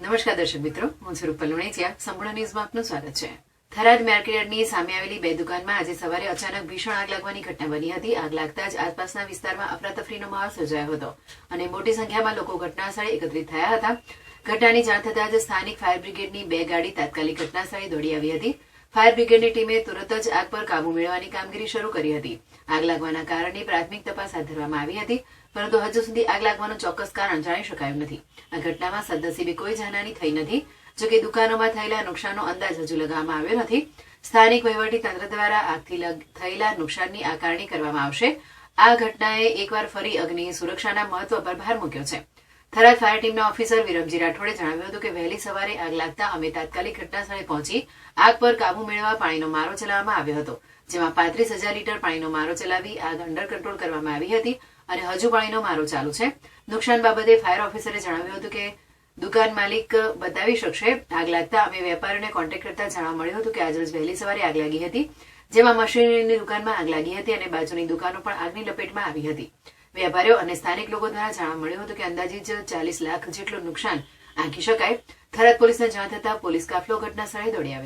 નમસ્કાર દર્શક મિત્રો, હું છું રૂપલ લુણેચિયા. સંપૂર્ણ ન્યૂઝમાં આપનું સ્વાગત છે. થરાદ માર્કેટયાર્ડની સામે આવેલી બે દુકાનમાં આજે સવારે અચાનક ભીષણ આગ લાગવાની ઘટના બની હતી. આગ લાગતા જ આસપાસના વિસ્તારમાં અફરાતફરીનો માહોલ સર્જાયો હતો અને મોટી સંખ્યામાં લોકો ઘટનાસ્થળે એકત્રિત થયા હતા. ઘટનાની જાણ થતાં જ સ્થાનિક ફાયર બ્રિગેડની બે ગાડી તાત્કાલિક ઘટનાસ્થળે દોડી આવી હતી. ફાયર બ્રિગેડની ટીમે તુરંત જ આગ પર કાબુ મેળવવાની કામગીરી શરૂ કરી હતી. આગ લાગવાના કારણની પ્રાથમિક તપાસ હાથ ધરવામાં આવી હતી, પરંતુ હજુ સુધી આગ લાગવાનું ચોક્કસ કારણ જાણી શકાયું નથી. આ ઘટનામાં સદનસીબે કોઈ જાનહાની થઈ નથી. જો કે દુકાનોમાં થયેલા નુકસાનનો અંદાજ હજુ લગાવવામાં આવ્યો નથી. સ્થાનિક વહીવટીતંત્ર દ્વારા આગથી થયેલા નુકસાનની આકારણી કરવામાં આવશે. આ ઘટનાએ એકવાર ફરી અગ્નિ સુરક્ષાના મહત્વ પર ભાર મૂક્યો છે. થરાદ ફાયર ટીમના ઓફિસર વિરમજી રાઠોડે જણાવ્યું હતું કે વહેલી સવારે આગ લાગતા અમે તાત્કાલિક ઘટનાસ્થળે પહોંચી આગ પર કાબુ મેળવવા પાણીનો મારો ચલાવવામાં આવ્યો હતો, જેમાં 35,000 લીટર પાણીનો મારો ચલાવી આગ અંડર કંટ્રોલ કરવામાં આવી હતી અને હજુ પાણીનો મારો ચાલુ છે. નુકસાન બાબતે ફાયર ઓફિસરે જણાવ્યું હતું કે દુકાન માલિક બતાવી શકશે. આગ લાગતા અમે વેપારીઓને કોન્ટેક્ટ કરતા જાણવા મળ્યું હતું કે આજરોજ વહેલી સવારે આગ લાગી હતી, જેમાં મશીનરીની દુકાનમાં આગ લાગી હતી અને બાજુની દુકાનો પણ આગની લપેટમાં આવી હતી. વેપારીઓ અને સ્થાનિક લોકો દ્વારા જાણવા મળ્યું હતું કે અંદાજિત 40 લાખ જેટલું નુકસાન આંકી શકાય. થરાદ પોલીસને જાણ થતાં પોલીસ કાફલો ઘટના સ્થળે દોડી આવ્યો.